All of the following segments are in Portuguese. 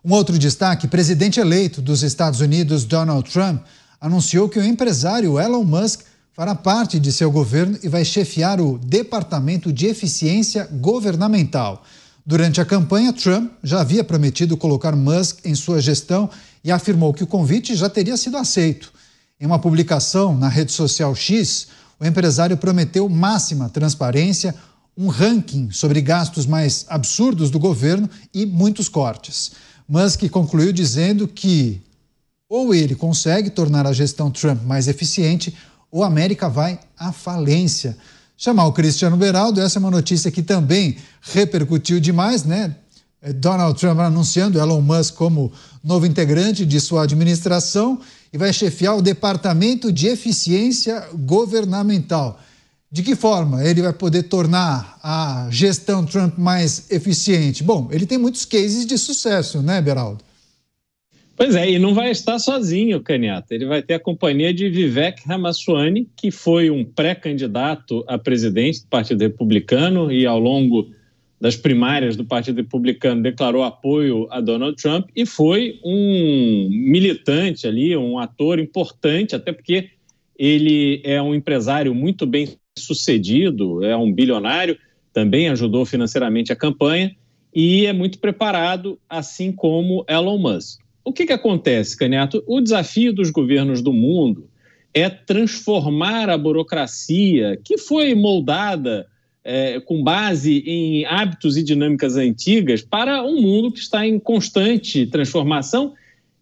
Um outro destaque: presidente eleito dos Estados Unidos, Donald Trump, anunciou que o empresário Elon Musk fará parte de seu governo e vai chefiar o Departamento de Eficiência Governamental. Durante a campanha, Trump já havia prometido colocar Musk em sua gestão e afirmou que o convite já teria sido aceito. Em uma publicação na rede social X, o empresário prometeu máxima transparência, um ranking sobre gastos mais absurdos do governo e muitos cortes. Musk concluiu dizendo que ou ele consegue tornar a gestão Trump mais eficiente ou a América vai à falência. Chamar o Cristiano Beraldo, essa é uma notícia que também repercutiu demais, né? Donald Trump anunciando Elon Musk como novo integrante de sua administração e vai chefiar o Departamento de Eficiência Governamental. De que forma ele vai poder tornar a gestão Trump mais eficiente? Bom, ele tem muitos cases de sucesso, né, Beraldo? Pois é, e não vai estar sozinho, Canhata. Ele vai ter a companhia de Vivek Ramaswamy, que foi um pré-candidato a presidente do Partido Republicano e ao longo das primárias do Partido Republicano declarou apoio a Donald Trump e foi um militante ali, um ator importante, até porque ele é um empresário muito bem sucedido, é um bilionário, também ajudou financeiramente a campanha e é muito preparado, assim como Elon Musk. O que acontece, Canhato? O desafio dos governos do mundo é transformar a burocracia que foi moldada com base em hábitos e dinâmicas antigas para um mundo que está em constante transformação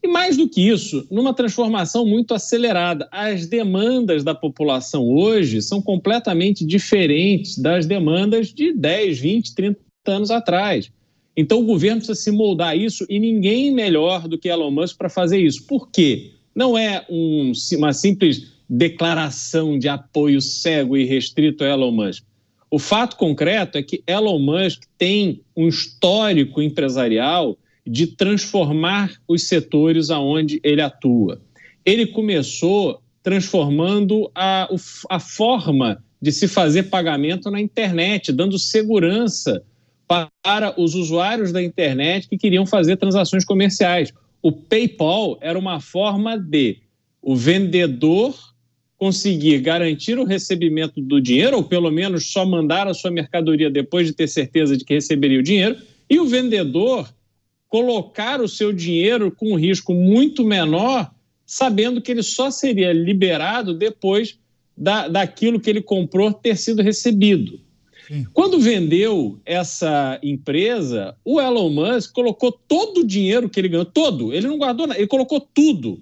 e, mais do que isso, numa transformação muito acelerada. As demandas da população hoje são completamente diferentes das demandas de 10, 20, 30 anos atrás. Então, o governo precisa se moldar a isso e ninguém melhor do que Elon Musk para fazer isso. Por quê? Não é uma simples declaração de apoio cego e restrito a Elon Musk. O fato concreto é que Elon Musk tem um histórico empresarial de transformar os setores aonde ele atua. Ele começou transformando a forma de se fazer pagamento na internet, dando segurança para os usuários da internet que queriam fazer transações comerciais. O PayPal era uma forma de o vendedor conseguir garantir o recebimento do dinheiro, ou pelo menos só mandar a sua mercadoria depois de ter certeza de que receberia o dinheiro, e o vendedor colocar o seu dinheiro com um risco muito menor, sabendo que ele só seria liberado depois daquilo que ele comprou ter sido recebido. Quando vendeu essa empresa, o Elon Musk colocou todo o dinheiro que ele ganhou, todo, ele não guardou nada, ele colocou tudo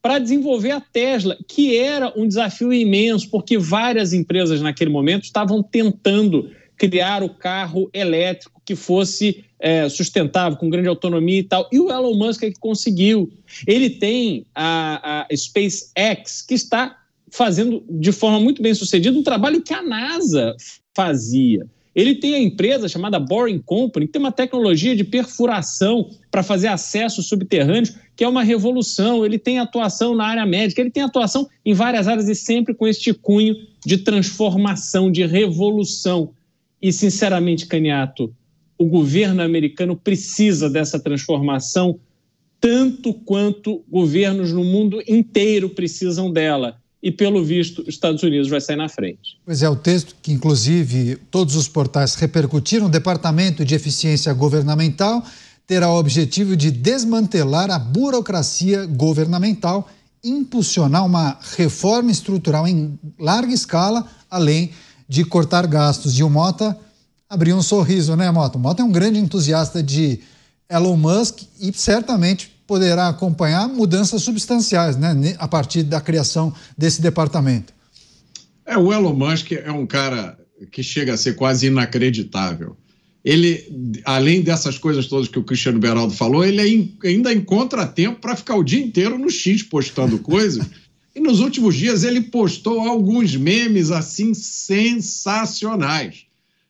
para desenvolver a Tesla, que era um desafio imenso, porque várias empresas naquele momento estavam tentando criar o carro elétrico que fosse sustentável, com grande autonomia e tal, e o Elon Musk é que conseguiu. Ele tem a SpaceX, que está fazendo de forma muito bem sucedida um trabalho que a NASA fazia. Ele tem a empresa chamada Boring Company, que tem uma tecnologia de perfuração para fazer acessos subterrâneos, que é uma revolução. Ele tem atuação na área médica, ele tem atuação em várias áreas e sempre com este cunho de transformação, de revolução. E, sinceramente, Canhato, o governo americano precisa dessa transformação tanto quanto governos no mundo inteiro precisam dela. E, pelo visto, os Estados Unidos vai sair na frente. Pois é, o texto que, inclusive, todos os portais repercutiram, o Departamento de Eficiência Governamental terá o objetivo de desmantelar a burocracia governamental, impulsionar uma reforma estrutural em larga escala, além de cortar gastos. E o Mota abriu um sorriso, né, Mota? O Mota é um grande entusiasta de Elon Musk e certamente poderá acompanhar mudanças substanciais, né, a partir da criação desse departamento. O Elon Musk é um cara que chega a ser quase inacreditável. Ele, além dessas coisas todas que o Cristiano Beraldo falou, ele ainda encontra tempo para ficar o dia inteiro no X postando coisas. E nos últimos dias ele postou alguns memes assim sensacionais.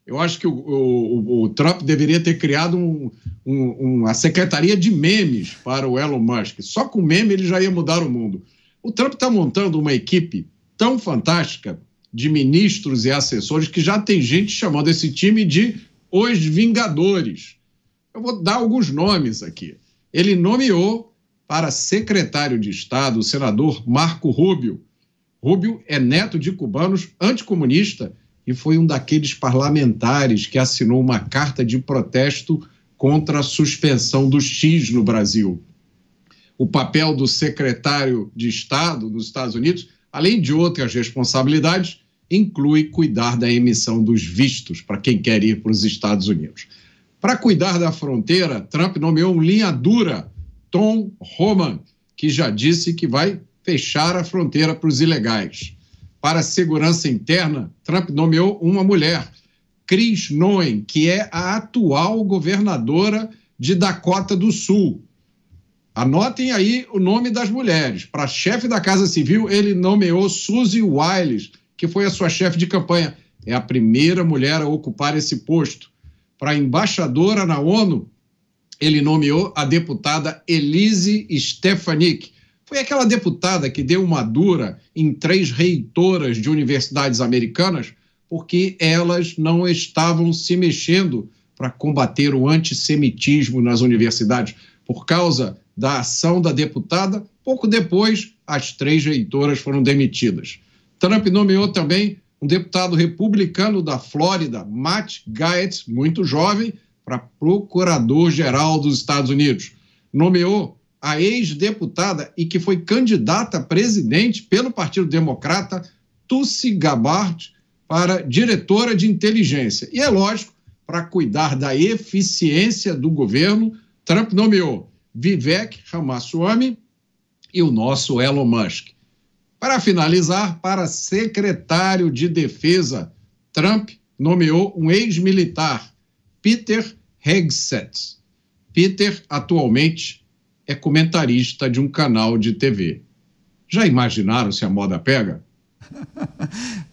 Eu acho que o Trump deveria ter criado uma secretaria de memes para o Elon Musk. Só com meme ele já ia mudar o mundo. O Trump está montando uma equipe tão fantástica de ministros e assessores que já tem gente chamando esse time de Os Vingadores. Eu vou dar alguns nomes aqui. ele nomeou para secretário de Estado o senador Marco Rubio. Rubio é neto de cubanos anticomunistas e foi um daqueles parlamentares que assinou uma carta de protesto contra a suspensão do X no Brasil. O papel do secretário de Estado dos Estados Unidos, além de outras responsabilidades, inclui cuidar da emissão dos vistos para quem quer ir para os Estados Unidos. Para cuidar da fronteira, Trump nomeou um linha dura, Tom Homan, que já disse que vai fechar a fronteira para os ilegais. Para a segurança interna, Trump nomeou uma mulher, Chris Noem, que é a atual governadora de Dakota do Sul. Anotem aí o nome das mulheres. Para chefe da Casa Civil, ele nomeou Suzy Wiles, que foi a sua chefe de campanha. É a primeira mulher a ocupar esse posto. Para embaixadora na ONU, ele nomeou a deputada Elise Stefanik. Foi aquela deputada que deu uma dura em 3 reitoras de universidades americanas porque elas não estavam se mexendo para combater o antissemitismo nas universidades. Por causa da ação da deputada, pouco depois, as 3 reitoras foram demitidas. Trump nomeou também um deputado republicano da Flórida, Matt Gaetz, muito jovem, para procurador-geral dos Estados Unidos. Nomeou a ex-deputada e que foi candidata a presidente pelo Partido Democrata, Tulsi Gabbard, para diretora de inteligência. E é lógico, para cuidar da eficiência do governo, Trump nomeou Vivek Ramaswamy e o nosso Elon Musk. Para finalizar, para secretário de Defesa, Trump nomeou um ex-militar, Peter Hegseth. Peter, atualmente, é comentarista de um canal de TV. Já imaginaram se a moda pega?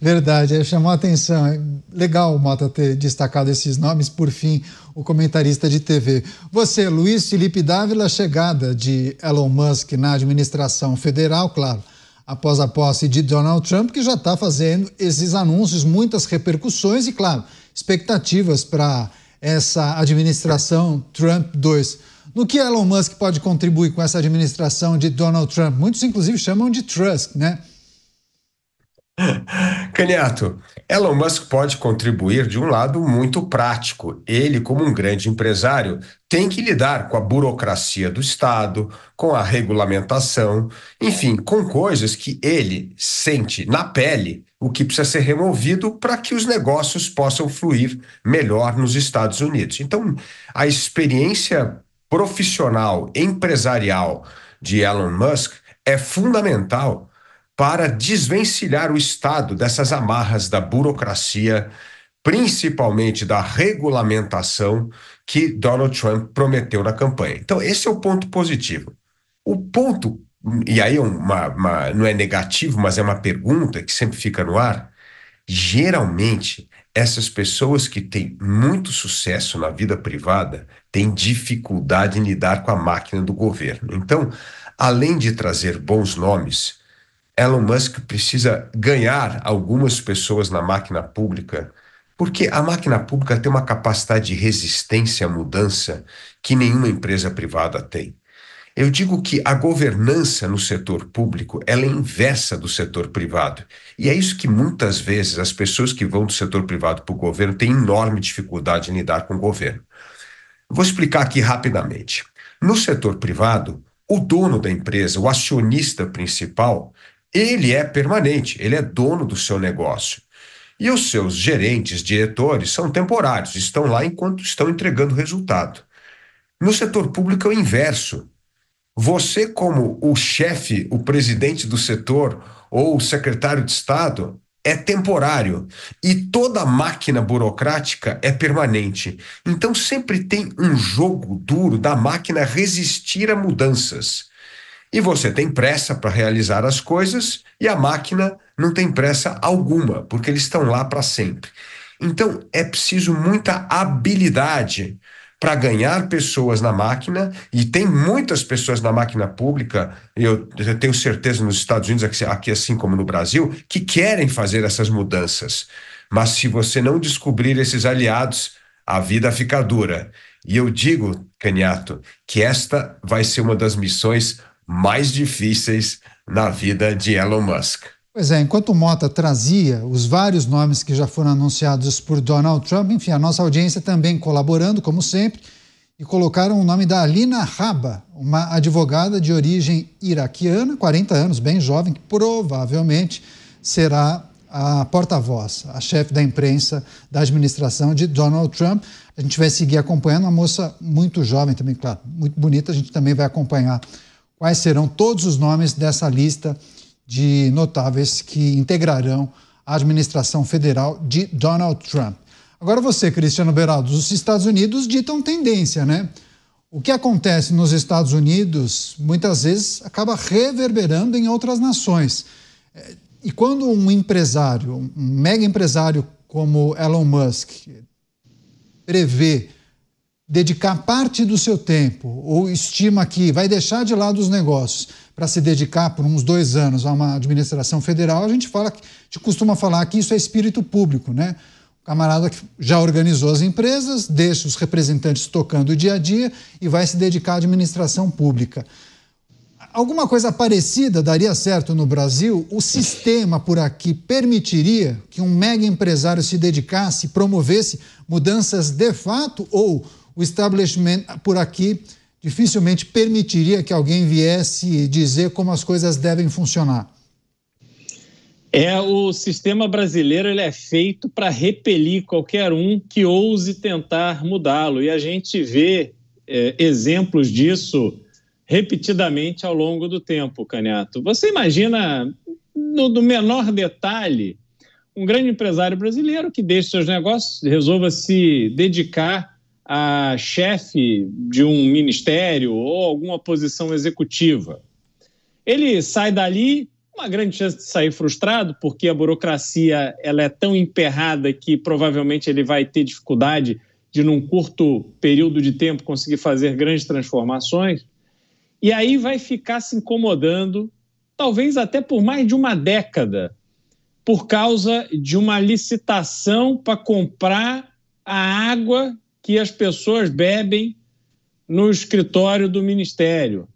Verdade, chamou a atenção. É legal o Mota ter destacado esses nomes. Por fim, o comentarista de TV. Você, Luiz Felipe Dávila, chegada de Elon Musk na administração federal, claro, após a posse de Donald Trump, que já está fazendo esses anúncios, muitas repercussões e, claro, expectativas para essa administração Trump 2. No que Elon Musk pode contribuir com essa administração de Donald Trump? Muitos, inclusive, chamam de Trusk, né? Caniato, Elon Musk pode contribuir de um lado muito prático. Ele, como um grande empresário, tem que lidar com a burocracia do Estado, com a regulamentação, enfim, com coisas que ele sente na pele o que precisa ser removido para que os negócios possam fluir melhor nos Estados Unidos. Então, a experiência profissional, empresarial de Elon Musk é fundamental para desvencilhar o Estado dessas amarras da burocracia, principalmente da regulamentação que Donald Trump prometeu na campanha. Então, esse é o ponto positivo. O ponto, e aí não é negativo, mas é uma pergunta que sempre fica no ar, geralmente, essas pessoas que têm muito sucesso na vida privada têm dificuldade em lidar com a máquina do governo. Então, além de trazer bons nomes, Elon Musk precisa ganhar algumas pessoas na máquina pública, porque a máquina pública tem uma capacidade de resistência à mudança que nenhuma empresa privada tem. Eu digo que a governança no setor público ela é inversa do setor privado. E é isso que muitas vezes as pessoas que vão do setor privado para o governo têm enorme dificuldade em lidar com o governo. Vou explicar aqui rapidamente. No setor privado, o dono da empresa, o acionista principal, ele é permanente, ele é dono do seu negócio. E os seus gerentes, diretores, são temporários, estão lá enquanto estão entregando resultado. No setor público é o inverso. Você, como o chefe, o presidente do setor ou o secretário de Estado, é temporário e toda a máquina burocrática é permanente. Então sempre tem um jogo duro da máquina resistir a mudanças. E você tem pressa para realizar as coisas e a máquina não tem pressa alguma, porque eles estão lá para sempre. Então, é preciso muita habilidade para ganhar pessoas na máquina, e tem muitas pessoas na máquina pública, eu tenho certeza nos Estados Unidos, aqui assim como no Brasil, que querem fazer essas mudanças. Mas se você não descobrir esses aliados, a vida fica dura. E eu digo, Caniato, que esta vai ser uma das missões mais difíceis na vida de Elon Musk. Pois é, enquanto o Mota trazia os vários nomes que já foram anunciados por Donald Trump, enfim, a nossa audiência também colaborando, como sempre, e colocaram o nome da Alina Habba, uma advogada de origem iraquiana, 40 anos, bem jovem, que provavelmente será a porta-voz, a chefe da imprensa da administração de Donald Trump. A gente vai seguir acompanhando, uma moça muito jovem também, claro, muito bonita. A gente também vai acompanhar quais serão todos os nomes dessa lista de notáveis que integrarão a administração federal de Donald Trump. Agora você, Cristiano Beraldo, os Estados Unidos ditam tendência, né? O que acontece nos Estados Unidos, muitas vezes, acaba reverberando em outras nações. E quando um empresário, um mega empresário como Elon Musk, prevê dedicar parte do seu tempo, ou estima que vai deixar de lado os negócios para se dedicar por uns 2 anos a uma administração federal, a gente costuma falar que isso é espírito público, né? O camarada que já organizou as empresas, deixa os representantes tocando o dia a dia e vai se dedicar à administração pública. Alguma coisa parecida daria certo no Brasil? O sistema por aqui permitiria que um mega empresário se dedicasse, promovesse mudanças de fato, ou o establishment por aqui dificilmente permitiria que alguém viesse dizer como as coisas devem funcionar? O sistema brasileiro ele é feito para repelir qualquer um que ouse tentar mudá-lo. E a gente vê exemplos disso repetidamente ao longo do tempo, Caniato. Você imagina, no menor detalhe, um grande empresário brasileiro que deixe seus negócios, resolva se dedicar a chefe de um ministério ou alguma posição executiva. Ele sai dali, uma grande chance de sair frustrado, porque a burocracia ela é tão emperrada que provavelmente ele vai ter dificuldade de, num curto período de tempo, conseguir fazer grandes transformações. E aí vai ficar se incomodando, talvez até por mais de uma década, por causa de uma licitação para comprar a água que as pessoas bebem no escritório do Ministério.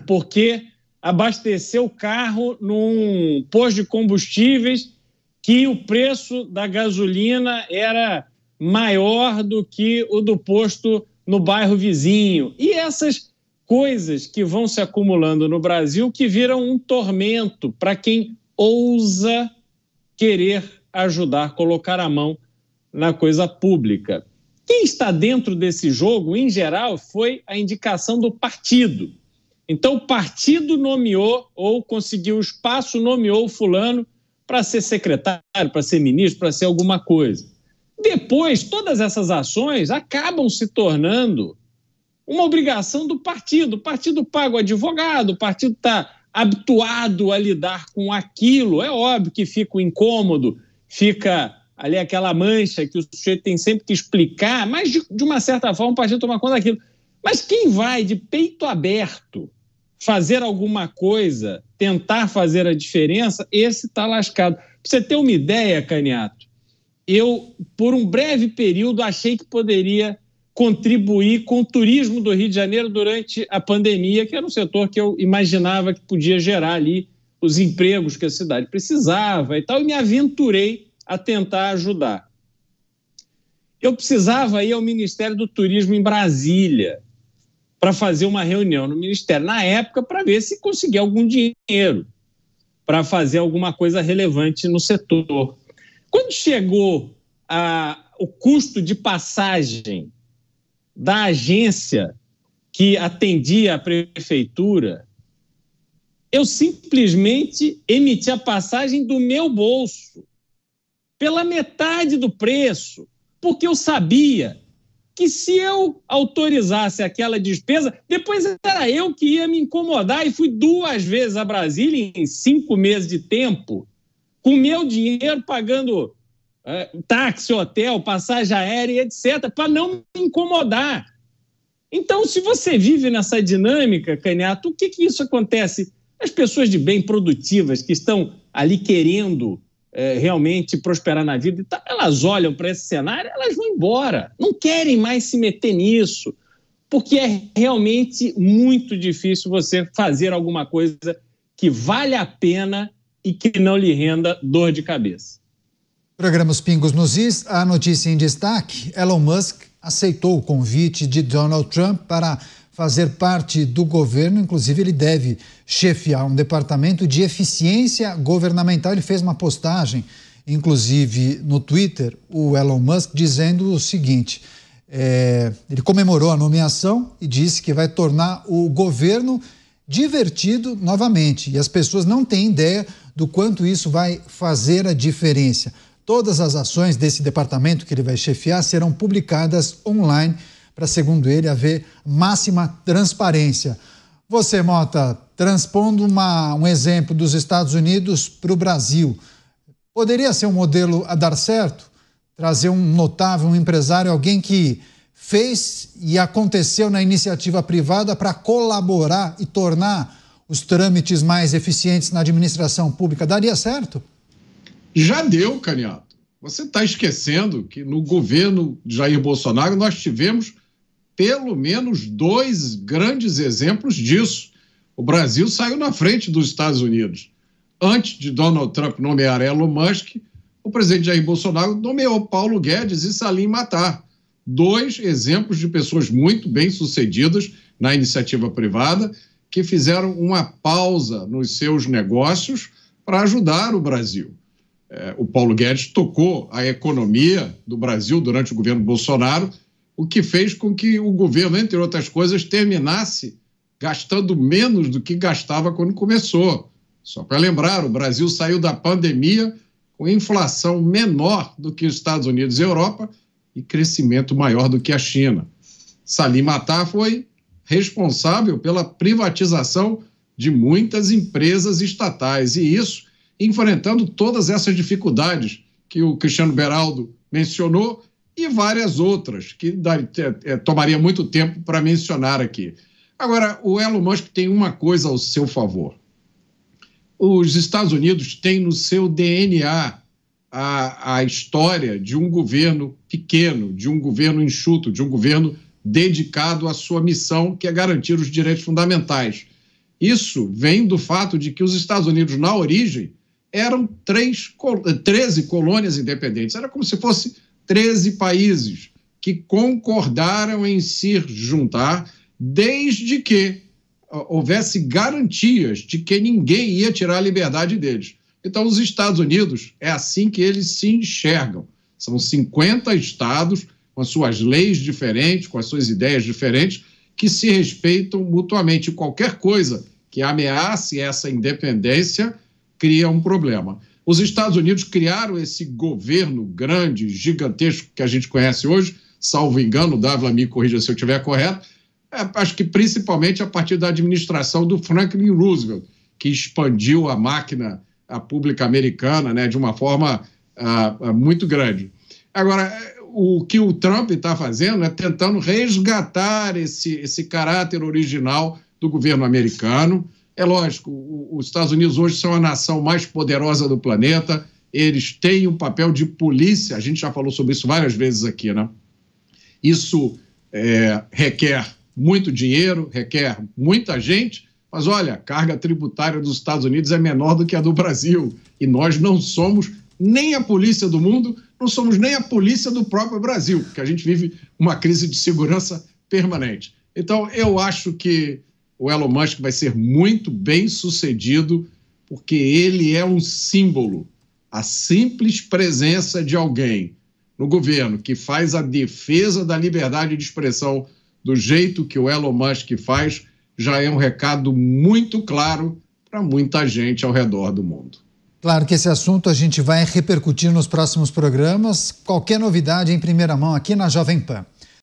Porque abastecer o carro num posto de combustíveis que o preço da gasolina era maior do que o do posto no bairro vizinho. E essas coisas que vão se acumulando no Brasil que viram um tormento para quem ousa querer ajudar, colocar a mão na coisa pública. Quem está dentro desse jogo, em geral, foi a indicação do partido. Então, o partido nomeou ou conseguiu espaço, nomeou o fulano para ser secretário, para ser ministro, para ser alguma coisa. Depois, todas essas ações acabam se tornando uma obrigação do partido. O partido paga o advogado, o partido está habituado a lidar com aquilo. É óbvio que fica o incômodo, fica ali aquela mancha que o sujeito tem sempre que explicar, mas de uma certa forma o partido toma conta daquilo. Mas quem vai de peito aberto fazer alguma coisa, tentar fazer a diferença, esse está lascado. Para você ter uma ideia, Caniato, eu, por um breve período, achei que poderia contribuir com o turismo do Rio de Janeiro durante a pandemia, que era um setor que eu imaginava que podia gerar ali os empregos que a cidade precisava e tal, e me aventurei a tentar ajudar. Eu precisava ir ao Ministério do Turismo em Brasília para fazer uma reunião no Ministério, na época, para ver se conseguia algum dinheiro para fazer alguma coisa relevante no setor. Quando chegou o custo de passagem da agência que atendia a prefeitura, eu simplesmente emiti a passagem do meu bolso, pela metade do preço, porque eu sabia que se eu autorizasse aquela despesa, depois era eu que ia me incomodar, e fui 2 vezes a Brasília em 5 meses de tempo, com meu dinheiro pagando táxi, hotel, passagem aérea, etc., para não me incomodar. Então, se você vive nessa dinâmica, Caniato, o que isso acontece? As pessoas de bem produtivas que estão ali querendo realmente prosperar na vida, então, elas olham para esse cenário, elas vão embora, não querem mais se meter nisso, porque é realmente muito difícil você fazer alguma coisa que vale a pena e que não lhe renda dor de cabeça. Programa Os Pingos nos Is, a notícia em destaque: Elon Musk aceitou o convite de Donald Trump para fazer parte do governo, inclusive ele deve chefiar um departamento de eficiência governamental. Ele fez uma postagem, inclusive no Twitter, o Elon Musk, dizendo o seguinte, ele comemorou a nomeação e disse que vai tornar o governo divertido novamente, e as pessoas não têm ideia do quanto isso vai fazer a diferença. Todas as ações desse departamento que ele vai chefiar serão publicadas online para, segundo ele, haver máxima transparência. Você, Mota, transpondo um exemplo dos Estados Unidos para o Brasil, poderia ser um modelo a dar certo? Trazer um notável, um empresário, alguém que fez e aconteceu na iniciativa privada para colaborar e tornar os trâmites mais eficientes na administração pública, daria certo? Já deu, Caniato. Você está esquecendo que no governo de Jair Bolsonaro nós tivemos pelo menos 2 grandes exemplos disso. O Brasil saiu na frente dos Estados Unidos. Antes de Donald Trump nomear Elon Musk, o presidente Jair Bolsonaro nomeou Paulo Guedes e Salim Matar. 2 exemplos de pessoas muito bem-sucedidas na iniciativa privada que fizeram uma pausa nos seus negócios para ajudar o Brasil. O Paulo Guedes tocou a economia do Brasil durante o governo Bolsonaro, o que fez com que o governo, entre outras coisas, terminasse gastando menos do que gastava quando começou. Só para lembrar, o Brasil saiu da pandemia com inflação menor do que os Estados Unidos e a Europa e crescimento maior do que a China. Salim Matar foi responsável pela privatização de muitas empresas estatais, e isso enfrentando todas essas dificuldades que o Cristiano Beraldo mencionou e várias outras, que tomaria muito tempo para mencionar aqui. Agora, o Elon Musk tem uma coisa ao seu favor. Os Estados Unidos têm no seu DNA a história de um governo pequeno, de um governo enxuto, de um governo dedicado à sua missão, que é garantir os direitos fundamentais. Isso vem do fato de que os Estados Unidos, na origem, eram 13 colônias independentes. Era como se fosse 13 países que concordaram em se juntar, desde que houvesse garantias de que ninguém ia tirar a liberdade deles. Então, os Estados Unidos, é assim que eles se enxergam. São 50 estados com as suas leis diferentes, com as suas ideias diferentes, que se respeitam mutuamente. Qualquer coisa que ameace essa independência cria um problema. Os Estados Unidos criaram esse governo grande, gigantesco, que a gente conhece hoje, salvo engano, o Dávila me corrija se eu estiver correto, acho que principalmente a partir da administração do Franklin Roosevelt, que expandiu a máquina pública americana, né, de uma forma muito grande. Agora, o que o Trump está fazendo é tentando resgatar esse caráter original do governo americano. É lógico, os Estados Unidos hoje são a nação mais poderosa do planeta, eles têm um papel de polícia, a gente já falou sobre isso várias vezes aqui, né? Isso requer muito dinheiro, requer muita gente, mas olha, a carga tributária dos Estados Unidos é menor do que a do Brasil, e nós não somos nem a polícia do mundo, não somos nem a polícia do próprio Brasil, porque a gente vive uma crise de segurança permanente. Então, eu acho que o Elon Musk vai ser muito bem sucedido, porque ele é um símbolo. A simples presença de alguém no governo que faz a defesa da liberdade de expressão do jeito que o Elon Musk faz, já é um recado muito claro para muita gente ao redor do mundo. Claro que esse assunto a gente vai repercutir nos próximos programas. Qualquer novidade em primeira mão aqui na Jovem Pan.